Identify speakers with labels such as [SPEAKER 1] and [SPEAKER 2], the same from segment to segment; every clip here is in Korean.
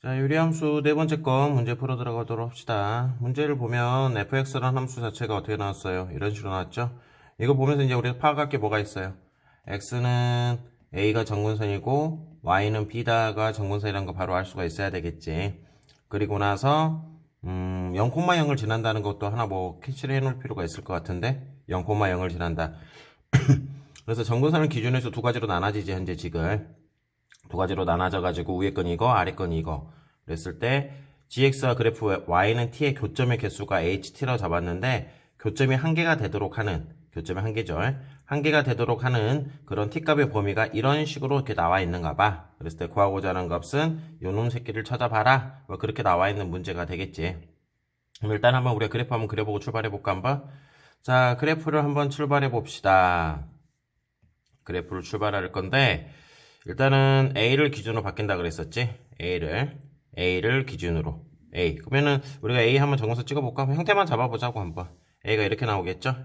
[SPEAKER 1] 자, 유리함수 네 번째 거 문제 풀어 들어가도록 합시다. 문제를 보면 fx라는 함수 자체가 어떻게 나왔어요? 이런 식으로 나왔죠? 이거 보면서 이제 우리가 파악할 게 뭐가 있어요? x는 a가 정근선이고 y는 b다가 정근선이라는 거 바로 알 수가 있어야 되겠지. 그리고 나서 0,0을 지난다는 것도 하나 뭐 캐치를 해놓을 필요가 있을 것 같은데 0,0을 지난다. 그래서 정근선을 기준으로 해서 두 가지로 나눠지지 현재 지금. 두 가지로 나눠져가지고 위에 건 이거, 아래 건 이거. 그랬을 때 gx와 그래프 y는 t의 교점의 개수가 ht라고 잡았는데 교점이 한 개가 되도록 하는, 교점이 한 개죠. 한 개가 되도록 하는 그런 t값의 범위가 이런 식으로 이렇게 나와 있는가 봐. 그랬을 때 구하고자 하는 값은 요놈 새끼를 찾아봐라. 뭐 그렇게 나와 있는 문제가 되겠지. 그럼 일단 한번 우리가 그래프 한번 그려보고 출발해볼까 한번? 자, 그래프를 한번 출발해봅시다. 그래프를 출발할 건데 일단은 A를 기준으로 바뀐다 그랬었지? A를 기준으로. A. 그러면은 우리가 A 한번 정해서 찍어볼까? 형태만 잡아보자고 한번. A가 이렇게 나오겠죠?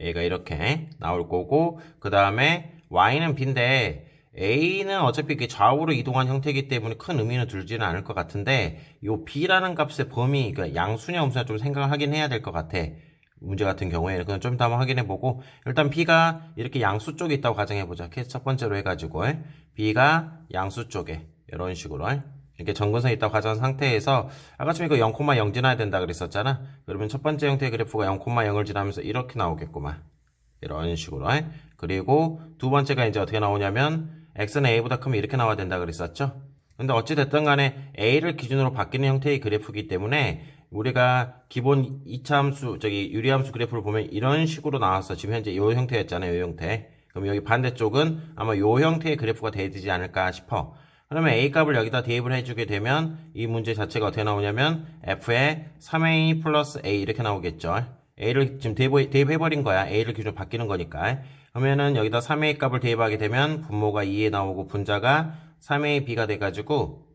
[SPEAKER 1] A가 이렇게 나올 거고, 그 다음에 Y는 B인데, A는 어차피 이게 좌우로 이동한 형태이기 때문에 큰 의미는 들지는 않을 것 같은데, 요 B라는 값의 범위, 그러니까 양수냐 음수냐 좀 생각을 하긴 해야 될 것 같아. 문제 같은 경우에는 그건 좀 이따 한번 확인해보고 일단 B가 이렇게 양수 쪽에 있다고 가정해보자. 케이스 첫 번째로 해가지고 B가 양수 쪽에 이런 식으로 이렇게 정근선이 있다고 가정한 상태에서 아까처럼 이거 0,0 지나야 된다 그랬었잖아. 그러면 첫 번째 형태의 그래프가 0,0을 지나면서 이렇게 나오겠구만. 이런 식으로 그리고 두 번째가 이제 어떻게 나오냐면 x는 a보다 크면 이렇게 나와야 된다 그랬었죠. 근데 어찌됐든 간에 a를 기준으로 바뀌는 형태의 그래프이기 때문에 우리가 기본 2차 함수, 유리함수 그래프를 보면 이런 식으로 나왔어. 지금 현재 이 형태였잖아요. 이 형태. 그럼 여기 반대쪽은 아마 이 형태의 그래프가 돼야 되지 않을까 싶어. 그러면 a 값을 여기다 대입을 해주게 되면 이 문제 자체가 어떻게 나오냐면 f의 3a 플러스 a 이렇게 나오겠죠. a를 지금 대입해버린 거야. a를 기준으로 바뀌는 거니까. 그러면은 여기다 3a 값을 대입하게 되면 분모가 2에 나오고 분자가 3ab가 돼가지고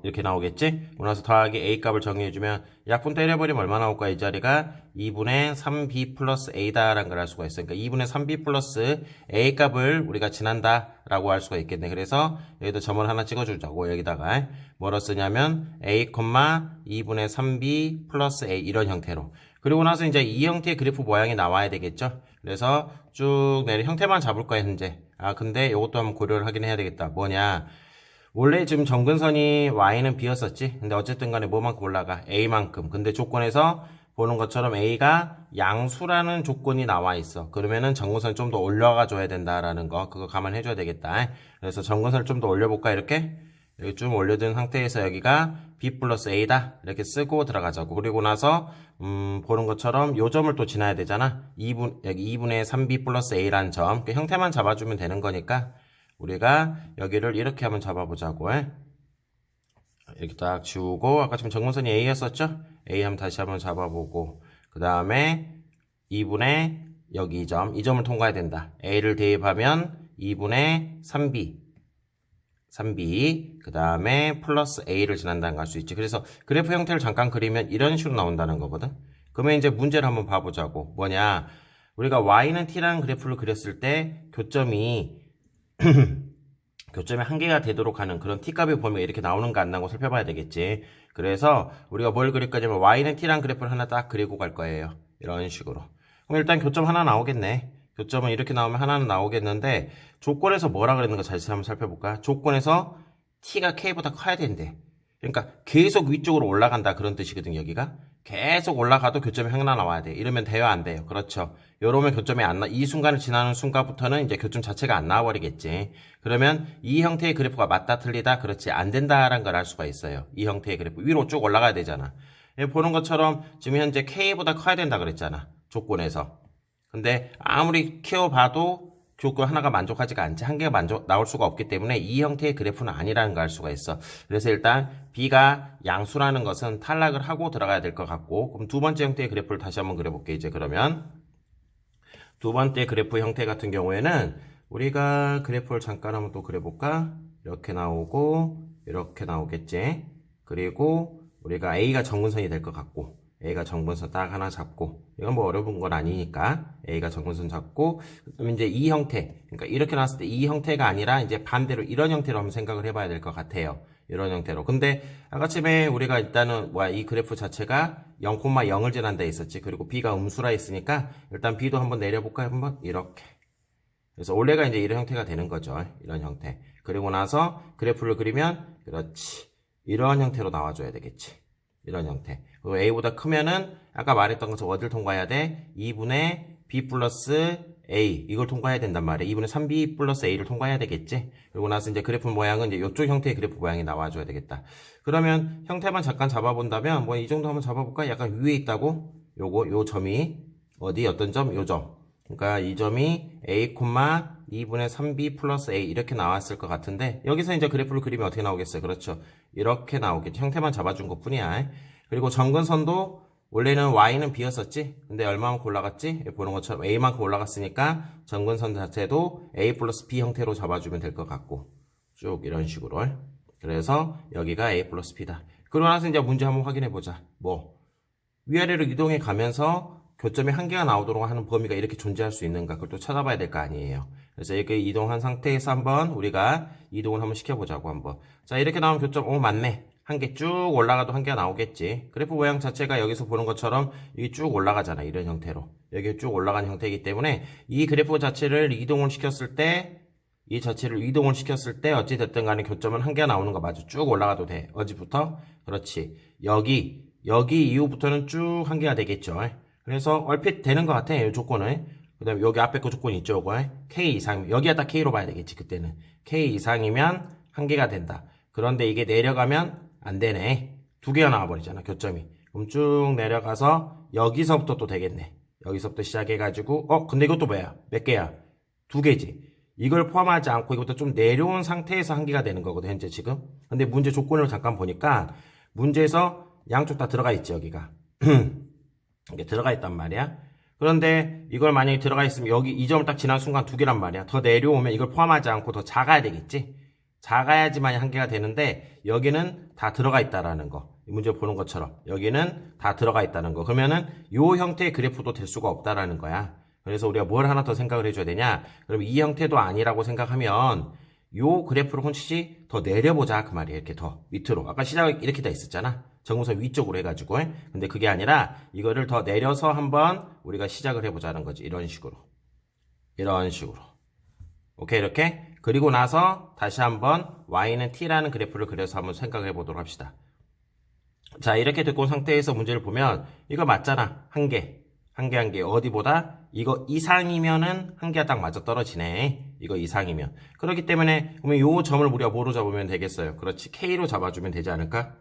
[SPEAKER 1] 이렇게 나오겠지? 그러고 나서 더하기 a 값을 정의해주면 약분 때려버리면 얼마 나올까? 이 자리가 2분의 3b 플러스 a다라는 걸 알 수가 있어요. 그러니까 2분의 3b 플러스 a 값을 우리가 지난다라고 할 수가 있겠네. 그래서 여기다 점을 하나 찍어주자고 여기다가 뭐로 쓰냐면 a, 2분의 3b 플러스 a 이런 형태로. 그리고 나서 이제 이 형태의 그래프 모양이 나와야 되겠죠? 그래서 쭉 내려 형태만 잡을 거야 현재. 근데 이것도 한번 고려를 하긴 해야 되겠다. 뭐냐? 원래 지금 정근선이 y는 b였었지. 근데 어쨌든 간에 뭐만큼 올라가? a만큼. 근데 조건에서 보는 것처럼 a가 양수라는 조건이 나와 있어. 그러면은 정근선을 좀 더 올라가 줘야 된다라는 거. 그거 감안해 줘야 되겠다. 그래서 정근선을 좀 더 올려볼까 이렇게? 여기 좀 올려둔 상태에서 여기가 b 플러스 a다. 이렇게 쓰고 들어가자고. 그리고 나서 보는 것처럼 요 점을 또 지나야 되잖아. 여기 2분의 3b 플러스 a라는 점. 그 형태만 잡아주면 되는 거니까 우리가 여기를 이렇게 한번 잡아보자고. 이렇게 딱 지우고 아까 지금 정근선이 A였었죠? A 한번 다시 한번 잡아보고 그 다음에 2분의 여기 이 점을 통과해야 된다. A를 대입하면 2분의 3B 그 다음에 플러스 A를 지난다는 걸 알 수 있지. 그래서 그래프 형태를 잠깐 그리면 이런 식으로 나온다는 거거든. 그러면 이제 문제를 한번 봐보자고. 뭐냐, 우리가 Y는 T라는 그래프를 그렸을 때 교점이 한 개가 되도록 하는 그런 t값의 범위가 이렇게 나오는가 안 나오고 살펴봐야 되겠지. 그래서 우리가 뭘 그릴 거냐면 y는 t라는 그래프를 하나 딱 그리고 갈 거예요. 이런 식으로. 그럼 일단 교점 하나 나오겠네. 교점은 이렇게 나오면 하나는 나오겠는데 조건에서 뭐라 그랬는 거 다시 한번 살펴볼까? 조건에서 t가 k보다 커야 된대. 그러니까 계속 위쪽으로 올라간다 그런 뜻이거든. 여기가 계속 올라가도 교점이 하나 나와야 돼. 이러면 돼요 안 돼요? 그렇죠. 이러면 교점이 안 나. 이 순간을 지나는 순간부터는 이제 교점 자체가 안 나와버리겠지. 그러면 이 형태의 그래프가 맞다 틀리다 그렇지 안 된다라는 걸 알 수가 있어요. 이 형태의 그래프 위로 쭉 올라가야 되잖아. 보는 것처럼 지금 현재 k보다 커야 된다 그랬잖아. 조건에서. 근데 아무리 키워봐도 조건 하나가 만족하지가 않지. 한 개가 나올 수가 없기 때문에 이 형태의 그래프는 아니라는 걸 알 수가 있어. 그래서 일단 B가 양수라는 것은 탈락을 하고 들어가야 될 것 같고, 그럼 두 번째 형태의 그래프를 다시 한번 그려볼게. 이제 그러면 두 번째 그래프 형태 같은 경우에는 우리가 그래프를 잠깐 한번 또 그려볼까? 이렇게 나오고 이렇게 나오겠지. 그리고 우리가 A가 정근선이 될 것 같고 A가 정근선 딱 하나 잡고, 이건 뭐 어려운 건 아니니까 A가 정근선 잡고, 그럼 이제 이 형태, 그러니까 이렇게 나왔을 때 이 형태가 아니라 이제 반대로 이런 형태로 한번 생각을 해봐야 될 것 같아요. 이런 형태로. 근데 아까쯤에 우리가 일단은 이 그래프 자체가 0,0을 지난다 했었지. 그리고 b가 음수라 했으니까 일단 b도 한번 내려볼까요? 한번 이렇게. 그래서 원래가 이제 이런 형태가 되는 거죠. 이런 형태. 그리고 나서 그래프를 그리면 그렇지. 이런 형태로 나와줘야 되겠지. 이런 형태. 그리고 a보다 크면은 아까 말했던 것처럼 어디를 통과해야 돼? 2분의 b 플러스 a 이걸 통과해야 된단 말이야. 2분의 3b 플러스 a를 통과해야 되겠지. 그리고 나서 이제 그래프 모양은 이제 이쪽 형태의 그래프 모양이 나와줘야 되겠다. 그러면 형태만 잠깐 잡아본다면 뭐 이 정도 한번 잡아볼까? 약간 위에 있다고? 요 점이 어디 어떤 점? 요 점. 그러니까 이 점이 a, 2분의 3b 플러스 a 이렇게 나왔을 것 같은데 여기서 이제 그래프를 그리면 어떻게 나오겠어요? 그렇죠. 이렇게 나오겠죠. 형태만 잡아준 것 뿐이야. 그리고 점근선도 원래는 y는 b였었지. 근데 얼마만큼 올라갔지? 보는 것처럼 a만큼 올라갔으니까 점근선 자체도 a 플러스 b 형태로 잡아주면 될 것 같고 쭉 이런 식으로. 그래서 여기가 a 플러스 b다. 그러고 나서 이제 문제 한번 확인해 보자. 위아래로 이동해 가면서 교점이 한 개가 나오도록 하는 범위가 이렇게 존재할 수 있는가 그걸 또 찾아봐야 될 거 아니에요. 그래서 이렇게 이동한 상태에서 한번 우리가 이동을 한번 시켜보자고 한번. 자 이렇게 나오면 교점 맞네. 한 개 쭉 올라가도 한 개가 나오겠지. 그래프 모양 자체가 여기서 보는 것처럼 이게 쭉 올라가잖아. 이런 형태로. 여기 쭉 올라가는 형태이기 때문에 이 그래프 자체를 이동을 시켰을 때 어찌됐든 간에 교점은 한 개가 나오는 거 맞아. 쭉 올라가도 돼. 어디부터? 그렇지. 여기 이후부터는 쭉 한 개가 되겠죠. 그래서 얼핏 되는 것 같아. 이 조건은. 그 다음에 여기 앞에 거 조건이 있죠. 이거. K 이상. 여기가 K로 봐야 되겠지. 그때는. K 이상이면 한 개가 된다. 그런데 이게 내려가면 안 되네. 두 개가 나와버리잖아. 교점이. 그럼 쭉 내려가서 여기서부터 또 되겠네. 여기서부터 시작해가지고 근데 이것도 뭐야? 몇 개야? 두 개지. 이걸 포함하지 않고 이것도 좀 내려온 상태에서 한 개가 되는 거거든. 현재 지금. 근데 문제 조건을 잠깐 보니까 문제에서 양쪽 다 들어가 있지. 여기가. 이게 들어가 있단 말이야. 그런데 이걸 만약에 들어가 있으면 여기 이 점을 딱 지난 순간 두 개란 말이야. 더 내려오면 이걸 포함하지 않고 더 작아야 되겠지. 작아야지만 한 개가 되는데 여기는 다 들어가 있다라는 거. 이 문제 보는 것처럼 여기는 다 들어가 있다는 거. 그러면은 요 형태의 그래프도 될 수가 없다라는 거야. 그래서 우리가 뭘 하나 더 생각을 해줘야 되냐? 그럼 이 형태도 아니라고 생각하면 요 그래프를 혼치시 더 내려보자 그 말이야. 이렇게 더 밑으로. 아까 시작에 이렇게 돼 있었잖아. 정근선 위쪽으로 해가지고. 근데 그게 아니라 이거를 더 내려서 한번 우리가 시작을 해보자는 거지. 이런 식으로. 오케이 이렇게. 그리고 나서 다시 한번 y는 t라는 그래프를 그려서 한번 생각해 보도록 합시다. 자 이렇게 듣고 온 상태에서 문제를 보면 이거 맞잖아. 한 개 어디보다 이거 이상이면은 한 개가 딱 맞아 떨어지네. 이거 이상이면. 그렇기 때문에 그러면 요 점을 우리가 뭐로 잡으면 되겠어요? 그렇지. K로 잡아주면 되지 않을까?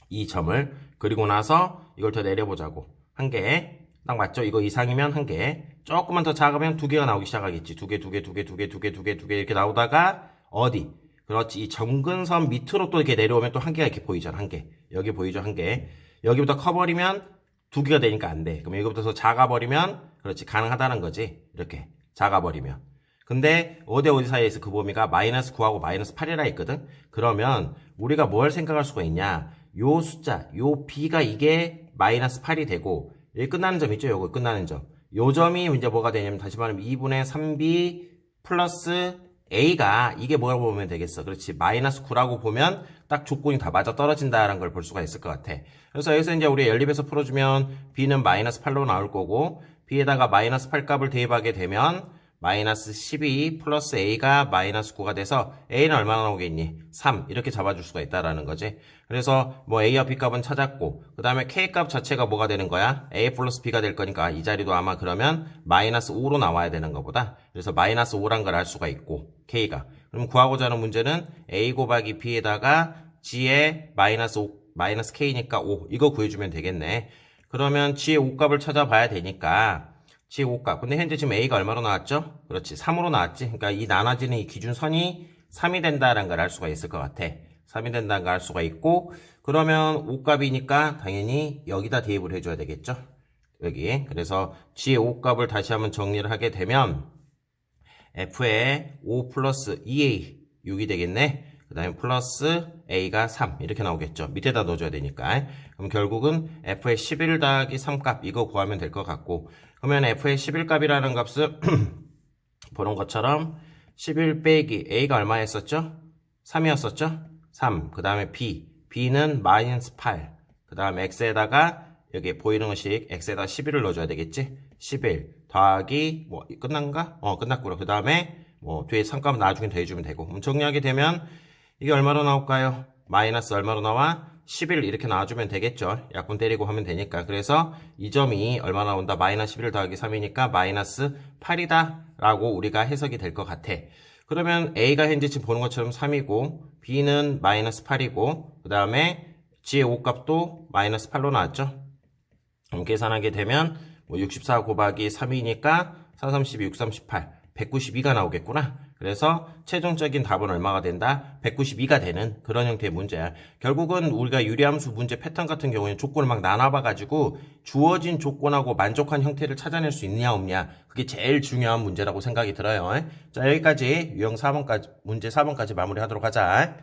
[SPEAKER 1] 이 점을. 그리고 나서 이걸 더 내려보자고. 한 개. 딱 맞죠? 이거 이상이면 한 개. 조금만 더 작으면 두 개가 나오기 시작하겠지. 두 개 이렇게 나오다가 어디? 그렇지. 이 점근선 밑으로 또 이렇게 내려오면 또 한 개가 이렇게 보이잖아. 한 개. 여기 보이죠? 한 개. 여기보다 커버리면 두 개가 되니까 안 돼. 그럼 여기부터 더 작아버리면 그렇지. 가능하다는 거지. 이렇게 작아버리면. 근데 어디 사이에서 그 범위가 마이너스 9하고 마이너스 8이라 했거든. 그러면 우리가 뭘 생각할 수가 있냐? 요 숫자, 요 b가 이게 마이너스 8이 되고 여기 끝나는 점 있죠? 요거 끝나는 점. 요 점이 이제 뭐가 되냐면 다시 말하면 2분의 3b 플러스 a가 이게 뭐라고 보면 되겠어. 그렇지. 마이너스 9라고 보면 딱 조건이 다 맞아 떨어진다라는 걸 볼 수가 있을 것 같아. 그래서 여기서 이제 우리 연립해서 풀어주면 b는 마이너스 8로 나올 거고 b에다가 마이너스 8 값을 대입하게 되면 마이너스 12 플러스 a가 마이너스 9가 돼서 a는 얼마나 나오겠니? 3 이렇게 잡아줄 수가 있다라는 거지. 그래서 뭐 a와 b 값은 찾았고 그 다음에 k 값 자체가 뭐가 되는 거야? a 플러스 b가 될 거니까 이 자리도 아마 그러면 마이너스 5로 나와야 되는 것보다 그래서 마이너스 5란 걸 알 수가 있고 k가 그럼 구하고자 하는 문제는 a 곱하기 b에다가 g의 마이너스 k니까 5 이거 구해주면 되겠네. 그러면 g의 5 값을 찾아봐야 되니까 g의 5 값. 근데 현재 지금 a가 얼마로 나왔죠? 그렇지. 3으로 나왔지. 그러니까 이 나눠지는 이 기준선이 3이 된다는 걸 알 수가 있을 것 같아. 3이 된다는 걸 알 수가 있고 그러면 5 값이니까 당연히 여기다 대입을 해줘야 되겠죠? 여기. 그래서 g의 5 값을 다시 한번 정리를 하게 되면 f의 5 플러스 2a 6이 되겠네. 그 다음에 플러스 a가 3 이렇게 나오겠죠. 밑에다 넣어줘야 되니까. 그럼 결국은 f의 11 더하기 3값 이거 구하면 될 것 같고 그러면 f의 11값이라는 값을 보는 것처럼 11 빼기 a가 얼마였었죠? 3이었었죠? 3. 그 다음에 b는 마이너스 8. 그 다음에 x에다가 여기 보이는 것이 x에다 11을 넣어줘야 되겠지? 11 더하기 뭐 끝난가? 끝났구나. 그 다음에 뭐 뒤에 상값 나중에 더해주면 되고. 그럼 정리하게 되면 이게 얼마로 나올까요? 마이너스 얼마로 나와? 11 이렇게 나와주면 되겠죠. 약분 때리고 하면 되니까. 그래서 이 점이 얼마 나온다? 마이너스 11 더하기 3이니까 마이너스 8이다 라고 우리가 해석이 될 것 같아. 그러면 A가 현재 지금 보는 것처럼 3이고 B는 마이너스 8이고 그 다음에 G의 O값도 마이너스 8로 나왔죠. 그럼 계산하게 되면 뭐 64 곱하기 3이니까 4, 32, 6, 38 192가 나오겠구나. 그래서 최종적인 답은 얼마가 된다? 192가 되는 그런 형태의 문제야. 결국은 우리가 유리함수 문제 패턴 같은 경우에는 조건을 막 나눠봐가지고 주어진 조건하고 만족한 형태를 찾아낼 수 있냐 없냐 그게 제일 중요한 문제라고 생각이 들어요. 자, 여기까지 유형 4번까지 문제 4번까지 마무리하도록 하자.